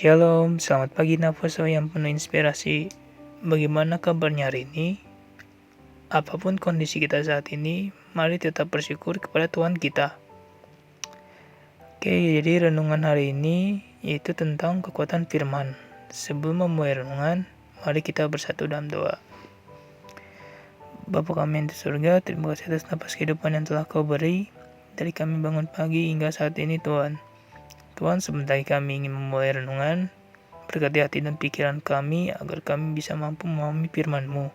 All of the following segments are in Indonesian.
Shalom, selamat pagi Navoso yang penuh inspirasi. Bagaimana kabarnya hari ini? Apapun kondisi kita saat ini, mari tetap bersyukur kepada Tuhan kita. Oke, jadi renungan hari ini yaitu tentang kekuatan firman. Sebelum memulai renungan, mari kita bersatu dalam doa. Bapa kami yang di surga, terima kasih atas napas kehidupan yang telah Kau beri. Dari kami bangun pagi hingga saat ini Tuhan. Tuhan, sebentar kami ingin memulai renungan. Berkati hati dan pikiran kami agar kami bisa mampu memahami firman-Mu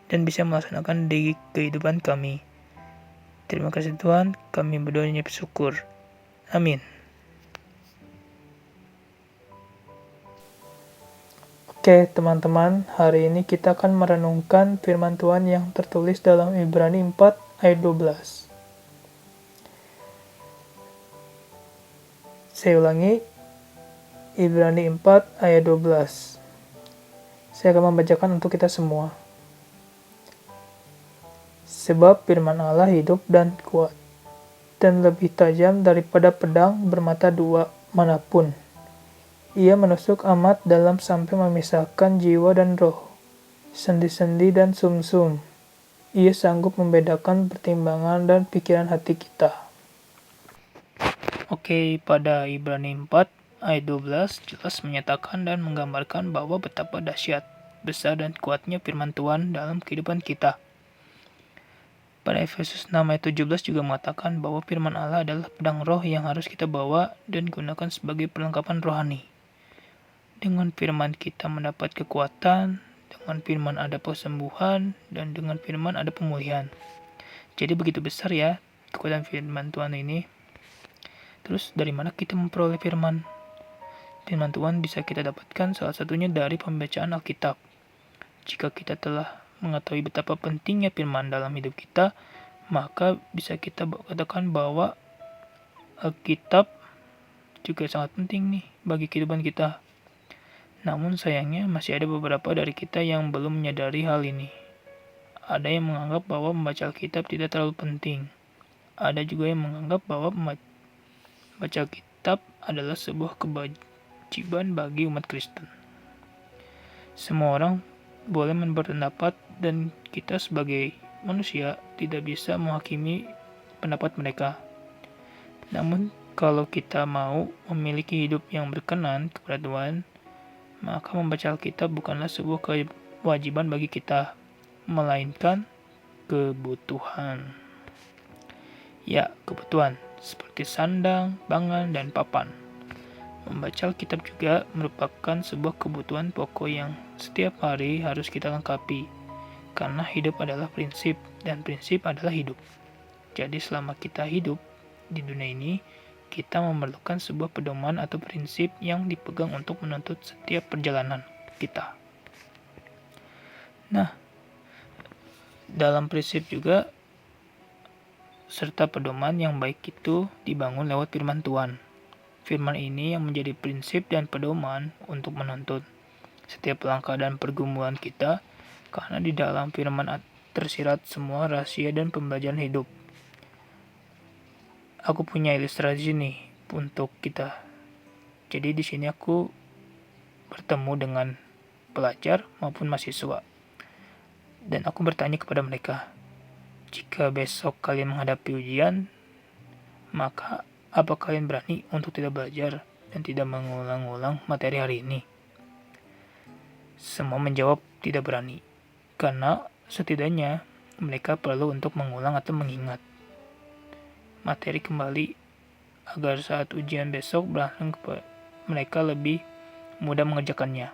dan bisa melaksanakan di kehidupan kami. Terima kasih Tuhan, kami berdoa dan bersyukur. Amin. Oke teman-teman, hari ini kita akan merenungkan firman Tuhan yang tertulis dalam Ibrani 4 ayat 12. Saya ulangi, Ibrani 4 ayat 12. Saya akan membacakan untuk kita semua. Sebab firman Allah hidup dan kuat, dan lebih tajam daripada pedang bermata dua manapun. Ia menusuk amat dalam sampai memisahkan jiwa dan roh, sendi-sendi dan sumsum. Ia sanggup membedakan pertimbangan dan pikiran hati kita. Oke, pada Ibrani 4 ayat 12 jelas menyatakan dan menggambarkan bahwa betapa dahsyat, besar dan kuatnya firman Tuhan dalam kehidupan kita. Pada Efesus 6 ayat 17 juga mengatakan bahwa firman Allah adalah pedang roh yang harus kita bawa dan gunakan sebagai perlengkapan rohani. Dengan firman kita mendapat kekuatan, dengan firman ada kesembuhan, dan dengan firman ada pemulihan. Jadi begitu besar ya kekuatan firman Tuhan ini. Terus dari mana kita memperoleh firman? Firman Tuhan bisa kita dapatkan salah satunya dari pembacaan Alkitab. Jika kita telah mengetahui betapa pentingnya firman dalam hidup kita, maka bisa kita katakan bahwa Alkitab juga sangat penting nih bagi kehidupan kita. Namun sayangnya masih ada beberapa dari kita yang belum menyadari hal ini. Ada yang menganggap bahwa membaca Alkitab tidak terlalu penting. Ada juga yang menganggap bahwa membaca Alkitab adalah sebuah kewajiban bagi umat Kristen. Semua orang boleh berpendapat dan kita sebagai manusia tidak bisa menghakimi pendapat mereka. Namun kalau kita mau memiliki hidup yang berkenan kepada Tuhan, maka membaca Alkitab bukanlah sebuah kewajiban bagi kita, melainkan kebutuhan. Ya, kebutuhan seperti sandang, pangan, dan papan. Membaca Alkitab juga merupakan sebuah kebutuhan pokok yang setiap hari harus kita lengkapi, karena hidup adalah prinsip, dan prinsip adalah hidup. Jadi selama kita hidup di dunia ini, kita memerlukan sebuah pedoman atau prinsip yang dipegang untuk menuntut setiap perjalanan kita. Nah, dalam prinsip juga serta pedoman yang baik itu dibangun lewat firman Tuhan. Firman ini yang menjadi prinsip dan pedoman untuk menuntut setiap langkah dan pergumulan kita, karena di dalam firman tersirat semua rahasia dan pembelajaran hidup. Aku punya ilustrasi nih untuk kita. Jadi di sini aku bertemu dengan pelajar maupun mahasiswa. Dan aku bertanya kepada mereka, jika besok kalian menghadapi ujian, maka apa kalian berani untuk tidak belajar dan tidak mengulang-ulang materi hari ini? Semua menjawab tidak berani, karena setidaknya mereka perlu untuk mengulang atau mengingat materi kembali agar saat ujian besok berlangsung mereka lebih mudah mengerjakannya.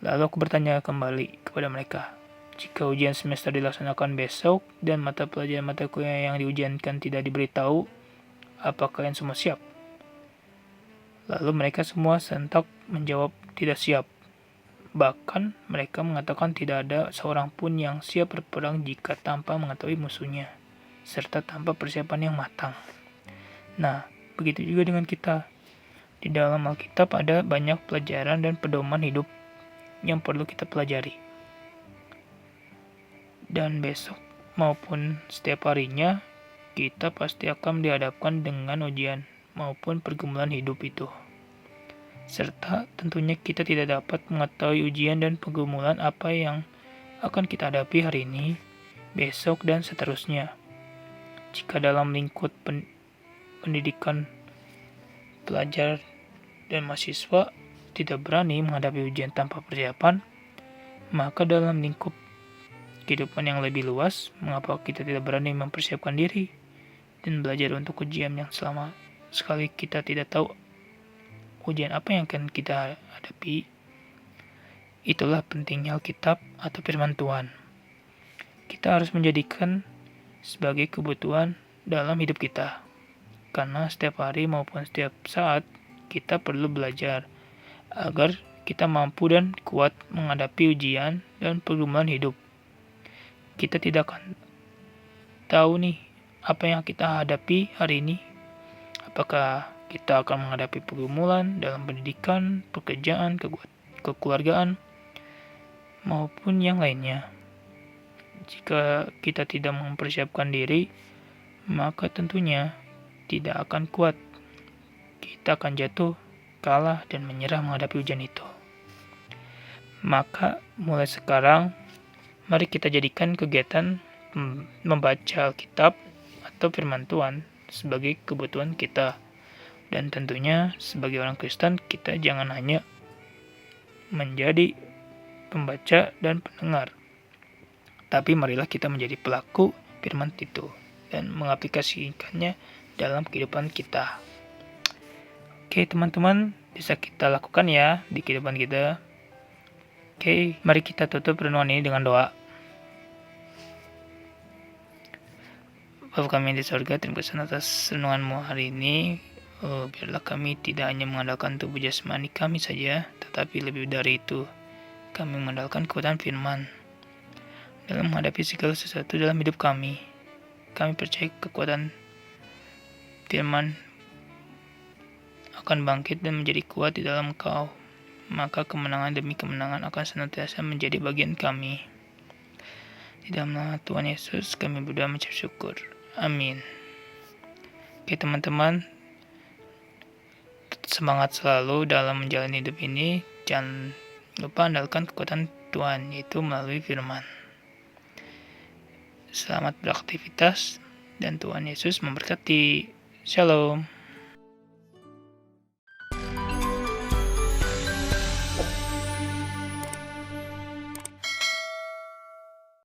Lalu aku bertanya kembali kepada mereka, jika ujian semester dilaksanakan besok dan mata pelajaran mata kuliah yang diujiankan tidak diberitahu, apa kalian semua siap? Lalu mereka semua sentak menjawab tidak siap. Bahkan mereka mengatakan tidak ada seorang pun yang siap berperang jika tanpa mengetahui musuhnya, serta tanpa persiapan yang matang. Nah, begitu juga dengan kita. Di dalam Alkitab ada banyak pelajaran dan pedoman hidup yang perlu kita pelajari. Dan besok maupun setiap harinya, kita pasti akan dihadapkan dengan ujian maupun pergumulan hidup itu. serta tentunya kita tidak dapat mengetahui ujian dan pergumulan apa yang akan kita hadapi hari ini, besok, dan seterusnya. Jika dalam lingkup pendidikan pelajar dan mahasiswa tidak berani menghadapi ujian tanpa persiapan, maka dalam lingkup kehidupan yang lebih luas, mengapa kita tidak berani mempersiapkan diri dan belajar untuk ujian yang selama sekali kita tidak tahu ujian apa yang akan kita hadapi. Itulah pentingnya Alkitab atau firman Tuhan. Kita harus menjadikan sebagai kebutuhan dalam hidup kita. Karena setiap hari maupun setiap saat kita perlu belajar agar kita mampu dan kuat menghadapi ujian dan pergumulan hidup. Kita tidak akan tahu nih apa yang kita hadapi hari ini. Apakah kita akan menghadapi pergumulan dalam pendidikan, pekerjaan, kekeluargaan, maupun yang lainnya. Jika kita tidak mempersiapkan diri, maka tentunya tidak akan kuat. Kita akan jatuh, kalah, dan menyerah menghadapi ujian itu. Maka mulai sekarang, mari kita jadikan kegiatan membaca Alkitab atau firman Tuhan sebagai kebutuhan kita. Dan tentunya sebagai orang Kristen, kita jangan hanya menjadi pembaca dan pendengar, tapi marilah kita menjadi pelaku firman itu dan mengaplikasikannya dalam kehidupan kita. Oke teman-teman, bisa kita lakukan ya di kehidupan kita. Oke, mari kita tutup renungan ini dengan doa. Bapa kami di surga, terima kasih atas renunganmu hari ini. Biarlah kami tidak hanya mengandalkan tubuh jasmani kami saja, tetapi lebih dari itu, kami mengandalkan kekuatan firman dalam menghadapi segala sesuatu dalam hidup kami. Kami percaya kekuatan firman akan bangkit dan menjadi kuat di dalam Engkau. Maka kemenangan demi kemenangan akan senantiasa menjadi bagian kami. Di dalam nama Tuhan Yesus kami berdoa mengucap syukur. Amin. Oke teman-teman, semangat selalu dalam menjalani hidup ini. Jangan lupa andalkan kekuatan Tuhan, yaitu melalui firman. Selamat beraktivitas dan Tuhan Yesus memberkati. Shalom.